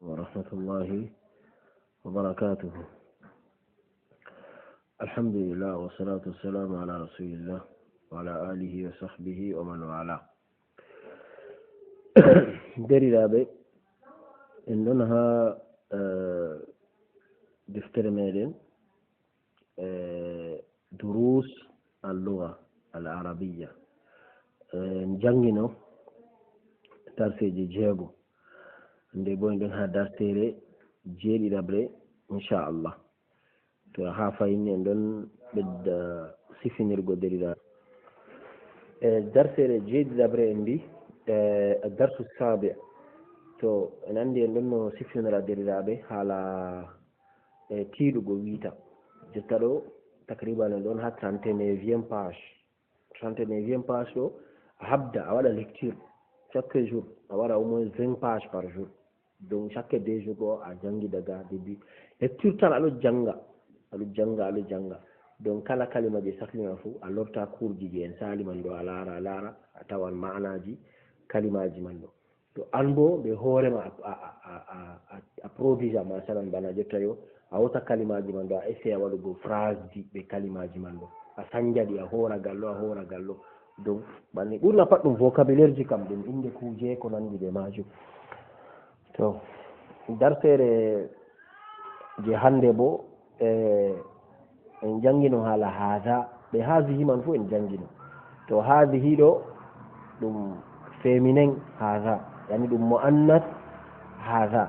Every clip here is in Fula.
ورحمة الله وبركاته. الحمد لله والصلاة والسلام على رسول الله وعلى آله وصحبه ومن والاه. دري لابي إنها دفتر ميدين دروس اللغة العربية نجانجينو ترسيجي جيغو nde boy ɗon ha dartere jeeɗiɗaɓre inchallah to ha fayini en ɗon ɓedda sifinirgo deriraɓe dartere jeeɗiɗaɓre en mbi darsu sabi to en andi en ɗon no sifinira deriraɓe haala tiiɗugo wiita jotta ɗo tacriban en ɗon ha 39e page 39e page ɗo a habda a waɗa lecture chaque jour a waɗa au moins 20 pages par jour. Donc chaque 2 jours a jangi daga début lecture tan aɗo janga donc kala kalima je sahlima fu a lorta kurji je en sali man ɗo a lara a tawan ma'anaji kalimaji man ɗo to an bo ɓe hoorema a provisa masalan bana jotta yo a hosa kalimaji man ɗo a essaye a waɗugo phrase ji ɓe kalimaji man ɗo a sanjaɗi a hora gallo donc banni ɓurna pat ɗum vocabulaire ji kam ɗum inde kuje ko nandi ɓe majum. To dartere je hande bo en jangino haala haada ɓe haadihi man fu en jangino to haadihi ɗo ɗum féminin haada yani ɗum moannas haada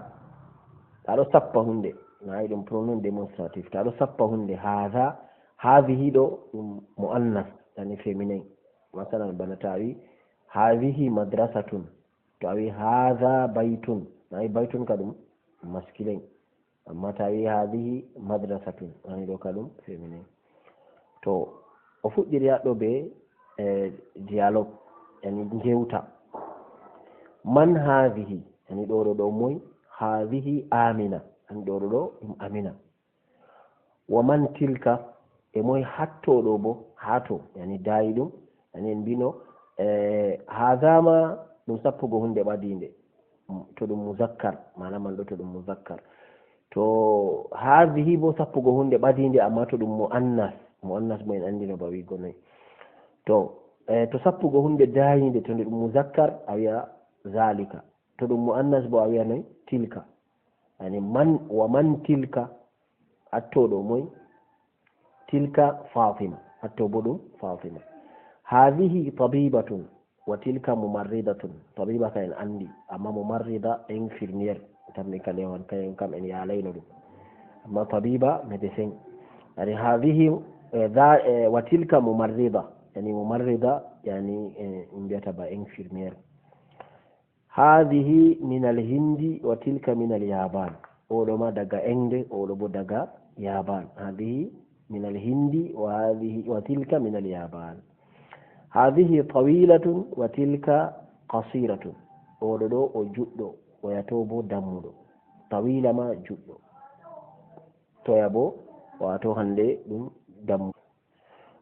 aɗo sappa hunde nayi ɗum pronom démonstratif to aɗo sappa hunde haada haadihi ɗo ɗum moannas yani féminin masalan bana tawi haadihi madrasatun to awi haada baytun nayi baytun ka ɗum masculin amma tawi hadihi madrasatun ani ɗo ka ɗum féminin. To o fuɗɗiri haɗɗo ɓe dialogue yani gewta man hadihi yani ɗoɗo ɗo moy hadihi amina ani ɗoɗo ɗo ɗum amina wa man tilka e moy hattoɗo bo hato yani dayi ɗum yani en mbino hadama ɗum sappugo hunde ɓadinde to ɗum muzakkar mana man ɗo to ɗum muzakkar to hadihi bo sappugo hunde ɓadinde amma to ɗum muannas bo en andino ba wigo noyi to sappugo hunde dayinde to nde ɗum muzakkar a wiya zalika to ɗum muannas bo a wiya noyi tilka yani man wa man tilka attoɗo moy tilka fatima atto bo ɗum fatima hadihi tabibatun wa tilka mumarridatun tabiba ka en andi amma mumarrida infirmière tammi kalewan kayen kam en yalayno ɗum amma tabiba médecin yani hadihi wa tilka mumarrida yani mumarrida yani mbiyata ba infirmière hadihi min alhindi wa tilka min alyaban oɗo ma daga inde oɗo bo daga yaban hadihi min alhindi wa tilka min alyaban hadihi tawilatun wa tilka qasiratun oɗo ɗo o juɗɗo o yato bo dammuɗo tawila ma juɗɗo toya bo wato hande ɗum dammuɗo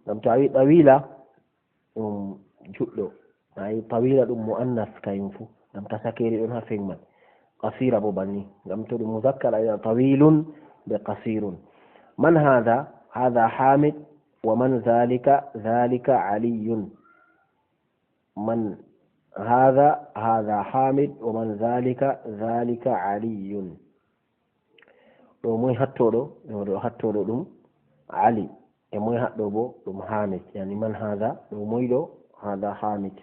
ngam to awi tawila ɗum juɗɗo ayi tawila ɗum muannas kayum fu ngam tasakeri ɗon ha feŋman qasira bo banni ngam to ɗum muzakkar awiya tawilun be qasirun man hada hamid ومن ذلك علي من هذا حامد ومن ذلك علي ɗo moy hattoɗo ɗum ali e moy haɗɗo bo ɗum hamid yani man hada ɗo moy ɗo hada hamid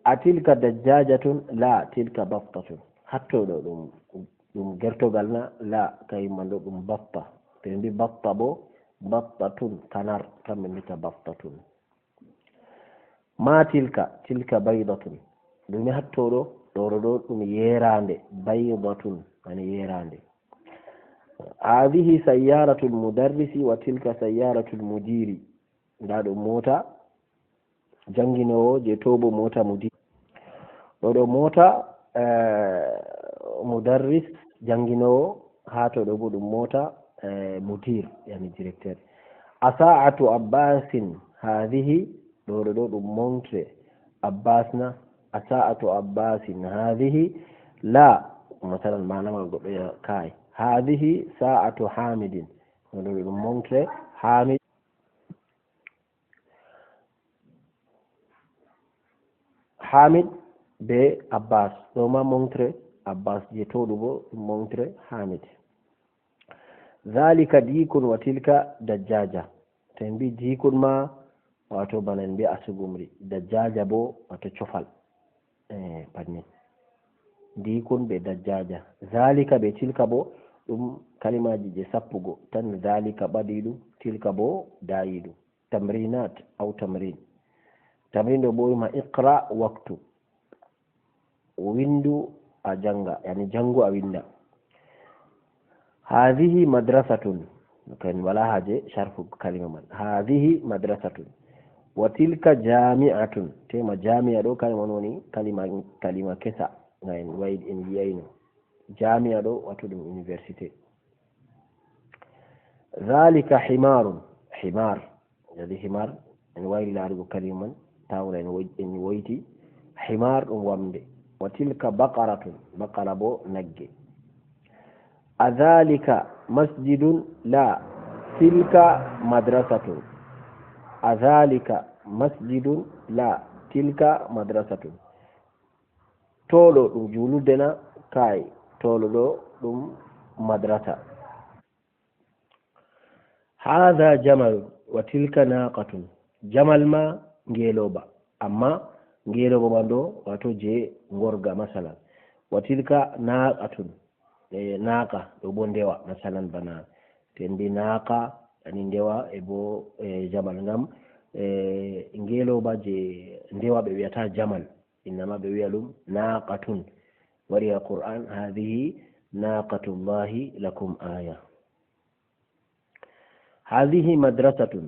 atilka dajjajatun la tilka baftatun hattoɗo ɗum gertogal na la kayimman ɗo ɗum batta to mbi batta bo battatun kanar kamɓe mbita battatun ma tilka baydatun ɗumi hattoɗo ɗoɗo ɗo ɗum yerande baydatun ani yerande hadihi sayyaratul mudarrisi wa tilka sayyaratul mudiri nda ɗo mota janginowo je to bo mota mudiri ɗoɗo mota mudarris janginowo ha to ɗo bo ɗum mota mudir yani directeur asa'atu abbasin hadihi ɗoɗo ɗo ɗum montre abbasna asa'atu abbasin hadihi la مثلا معنى كاي هذه ساعة حامد montre حامد حامد be Abbas ɗo ma montre Abbas je toɗugo montre Hamid zalika dikun wa tilka dajjaja to en mbi dikun ma wato bana en mbi asugumri dajjaja bo wato cofal banni dikun be dajjaja zalika be tilka bo ɗum kalimaji je sappugo tan zalika ɓaɗiɗum tilka bo dayiɗum tamrinat aw tamrin tamrin ɗo bo wima iqra waktu windu a janga yani jangu a winda hadhihi madrasatun kan wala haje sharfu kalima man hadhihi madrasatun wa tilka jami'atun tema jami'a do kalima woni kalima kesa ngayen wayid en yiyayno jami'a do wato dum university zalika himarun himar jadi himar en wayli larugo kalima man tawra en woyti himar dum wamde wa tilka baqaratun baqara bo nagge adhalika masjidun la tilka madrasatun adhalika masjidun la tilka madrasatun tolo ɗum julurde na kai tolo ɗo ɗum madrasa hadha jamal wa tilka naqatun jamal ma ngeloba amma ngeloba man ɗo wato je gorga masalan wa tilka naqatun naqa ɗo bo ndewa masalan bana tendi naqa ani ndewa e bo jamal ngam ngeloba je ndewa ɓe wiyata jamal innama ɓe wiya ɗum naqatun wari ha qur'an hadhihi naqatullahi lakum aya hadhihi madrasatun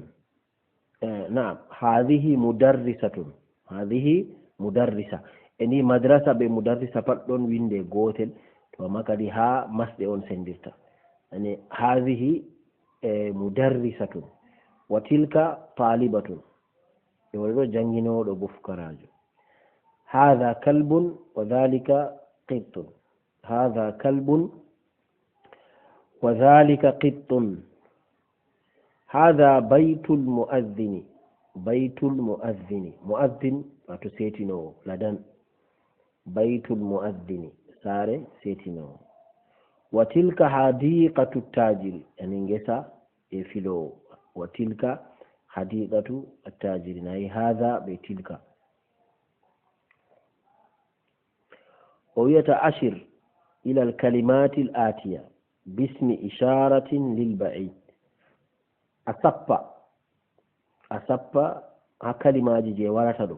na'am hadhihi mudarrisatun hadhihi mudarrisa eni madrasa be mudarrisa pat ɗon winde gotel to amma kadi ha masɗe on sendirta yani hadhihi mudarrisatun wa tilka talibatun e wonɗo janginoɗo bo fukarajo hadha kalbun wa dhalika qittun hadha kalbun wa dhalika qittun hadha baytul mu'adhdhini baytul mu'adhdhini mu'adhdhin wato setinowo ladan baytul mu'adhdhini sare setinowo wa tilka hadiqatu tajiri yani ngesa e filowo wa tilka hadiqatu attajiri nayi hadha be tilka o wiyata ashir ila alkalimati al-atiya bismi isharatin lil ba'id asappa ha kalimaji je warata ɗo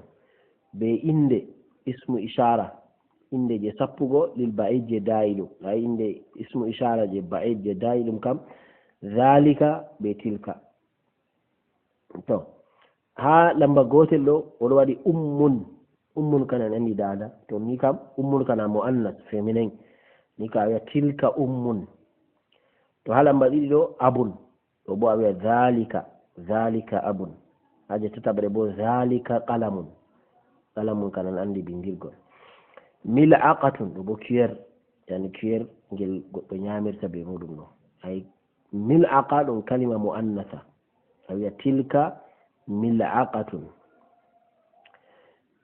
be inde ismu ishara inde je sappugo lil ba'id je dayiɗum ay inde ismu ishara je ba'id je dayiɗum kam zalika be tilka to ha lamba gotel ɗo oɗo waɗi ummun kana nandi dada to ni kam ummun kana muannas feminin ni ka wiya tilka ummun to ha lamba ɗiɗi ɗo abun ɗo bo a wiya zalika abun haje tataɓre bo zalika qalamun kana andi bindirgol mil'aqatun ɗo bo cuyer yani cuyer ngel goɗɗo nyamirta be muɗum ɗo ay mil'aqa ɗum kalima muannasa a wiya tilka mil'aqatun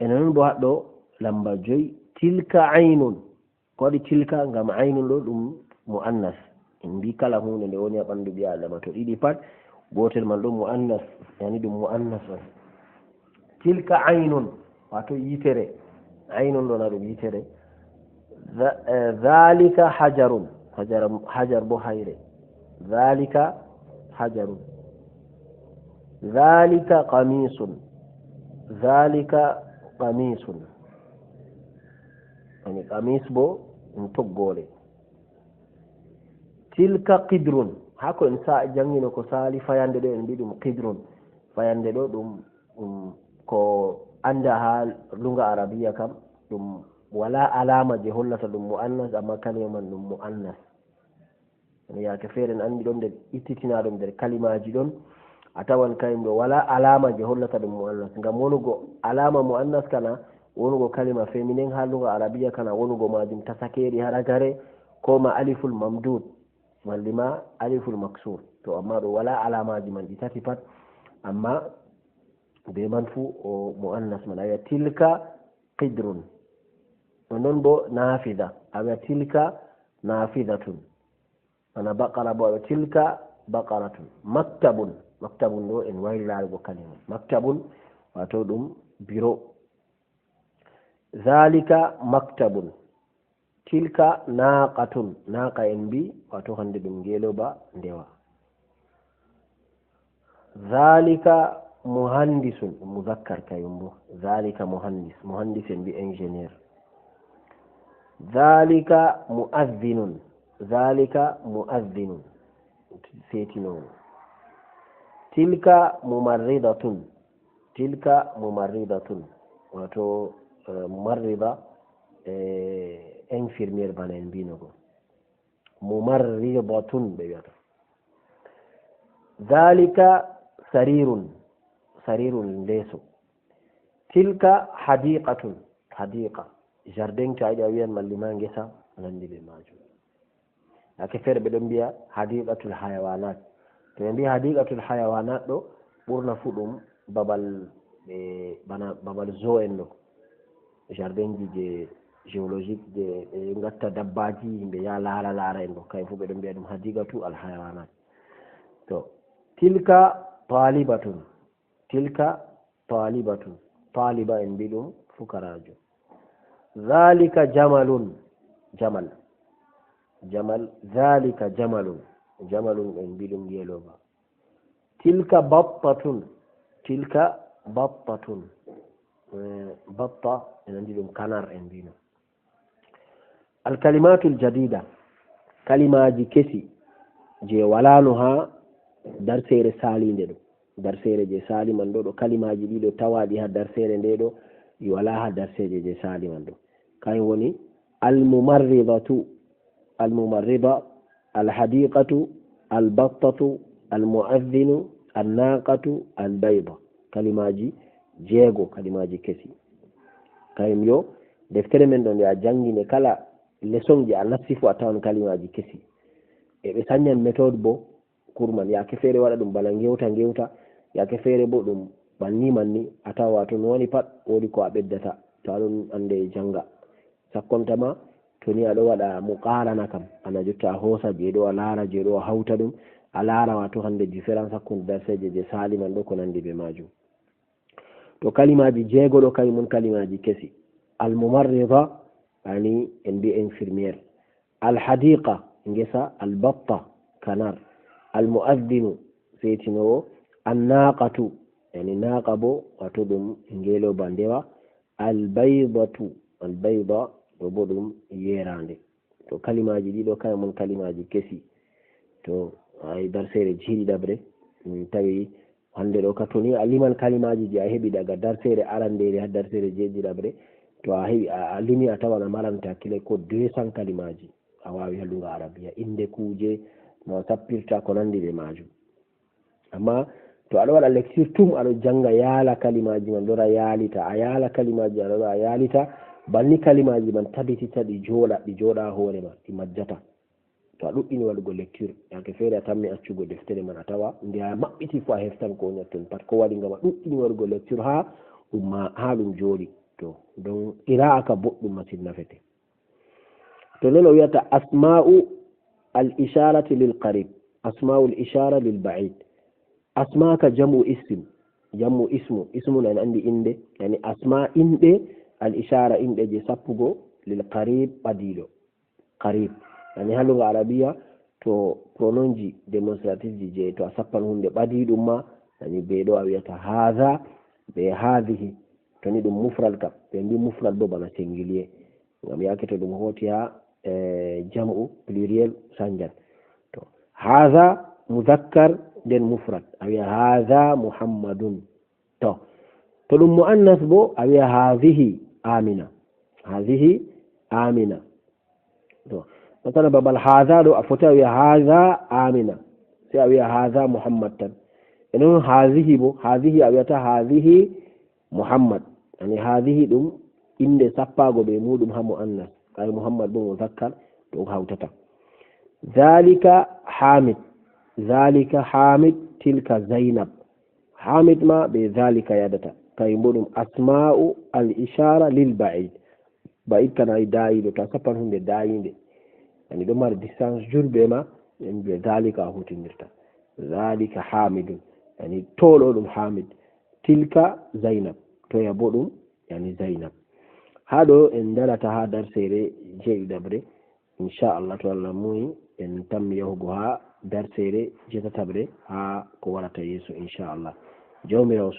ena non bo haɗɗo lamba 5 tilka aynun ko waɗi tilka ngam aynun ɗo ɗum muannas en mbi kala hunde nde woni ha ɓandu ɓi adama to ɗiɗi pat gotel man ɗum muannas yani ɗum muannas on tilka aynun wato yitere aynun ɗo na ɗum yitere dhalika hajarun hajar bo hayre dhalika hajarun dhalika qamisun yani qamis bo ɗum toggole tilka qidrun hako en sa jangino ko sali fayande ɗo en mbi ɗum qidrun fayande ɗo ɗum ko anda ha lunga arabiya kam ɗum wala alama je hollata ɗum muannas amma kalima man ɗum muannas yake feere en andi ɗon nder ittitinaɗum nder kalimaji ɗon a tawan kayum ɗo wala alama je hollata ɗum muannas ngam wonugo alama muannas kana wonugo kalima féminin ha luga arabiya kana wonugo majum tasakeri haɗagare ko ma aliful mamdud malli ma aliful maksur to amma ɗo wala alamaji man ɗi tati pat amma be man fu o muannas man awiya tilka qidrun non bo nafida awiya tilka nafidatun ana baqara bo awiya tilka baqaratun maktabun ɗo en wayli larugo kalima maktabun wato ɗum biro zalika maktabun tilka naqatun naqa en mbi wato hande ɗum ngeloba ndewa zalika muhandisun muzakkar kayum bo zalika muhandis en mbi ingénieur zalika muadhinun setinowo tilka mumarridatun wato mumarrida infirmière bana en mbinogo mumarridatun ɓe wiyata zalika sarirun leeso tilka hadiqa jardin to ayiɗi a wiyan mallima ngesa nandi ɓe majum ake feere ɓe ɗon mbiya hadiqatul hayawanat to ɓe mbi hadiqatul hayawanat ɗo ɓurna fu ɗum babal zoo en ɗo jardin ji je géologique je ɓe gatta dabbaji yimɓe ya laara en ɗo kay fu ɓe ɗon mbiya ɗum hadiqatu al hayawanat to tilka talibatun taliba en mbi ɗum fukarajo zalika jamal zalika jamalun en mbi ɗum yeloba tilka battatun batta en andi ɗum kanar en mbino alkalimatul jadida kalimaji kesi je walano ha darsere salinde ɗo darsere je sali man ɗo kalimaji ɗiɗo tawaɗi ha darsere nde ɗo ɗi wala ha darseje je sali man ɗo kañ woni almumarrida alhadiqatu albattatu almuadhinu annaqatu albayda kalimaji jeego kalimaji kesi kayum yo deftere men ɗo nde a jangine kala leçon je a nasti fu a tawan kalimaji kesi e ɓe sañan méthode bo kurman yake feere waɗa ɗum bana gewta yake feere bo ɗum manni a tawa to no woni pat wodi ko a ɓeddata to aɗon ande janga sakkontama to ni aɗo waɗa muqarana kam ana jotta a hoosa jeeɗo a laara jeeɗo a hawta ɗum a laara wato hande différence hakkunde darseje je sali man ɗo ko nandi be majum to kalimaji jeego ɗo kañum on kalimaji kesi almumarrida ani en mbi infirmiére alhadiqa ngesa albatta kanar almuaddinu setinowo annaqatu yani naqa bo wato ɗum ngeloba ndewa albayda ɗo bo ɗum yerande to kalimaji ɗiɗo kañum on kalimaji kesi to ay darsere jiiɗiɗabre tawi hande ɗo ka to ni a liman kalimaji je a heɓi daga darsere arandere ha darsere jeeɗiɗabre to a heɓi a limi a tawan a maranta hakkile ko 200 kalimaji a wawi ha lunga arabiya inde kuje no sappirta ko nandi ɓe majum amma to aɗo waɗa lecture tum aɗo janga yaala kalimaji man lora yaalita a yaala kalimaji aɗo a yaalita banni kalimaji man tabitita ɗi jooɗa hoore ma ɗi majjata to a ɗuɗɗini waɗugo lecture yake feere a tammi accugo deftere man a tawa nde a maɓɓiti fu a heftan ko wonatton pat ko waɗi ngam a ɗuɗɗini waɗugo lecture ha ɗum jooɗi to donc qira'a ka boɗɗum masin nafete to non o wiyata asma'u al isharati lil qarib asma'u al ishara lil ba'id asma ka jamu ismu en andi inde yani asma inɗe al ishara inɗe je sappugo lil qarib ɓadiɗo qarib yani ha lunga arabiya to pronom ji démonstratif ji je to a sappan hunde ɓadiɗum ma yani ɓe ɗo a wiyata haha be hadihi to ni ɗum mufral kam ɓe mbi mufral bo bana singulier ngam yake to ɗum hoti ha jam'u pluriel sanjan to haha muzakkar nden mufrad a wiya haha muhammadun to ɗum muannas bo a wiya hadihi amina to masala babal haha ɗo a foti a wiya haha amina sai a wiya haha muhammad tan e non hadihi bo hadihi a wiyata hadihi muhammad yani hadihi ɗum inde sappago ɓe muɗum ha muannas kay muhammad bo muzakkar to hawtata zalika hamid tilka zainab hamid ma ɓe zalika yadata kay boɗum asma'u al ishara lil ba'id ba'id kana dayiɗo to a sappan hunde dayinde yani ɗo mari distance julɓe ma en ɓe zalika a hutinirta zalika hamidun yani to ɗo ɗum hamid tilka zainab to ya boɗum yani zainab haɗo en darata ha darsere jeeɗiɗabre inchallah to Allah muyi en tammi yahugo ha darsere jetatabre ha ko warata yeeso inchallah jawmirawo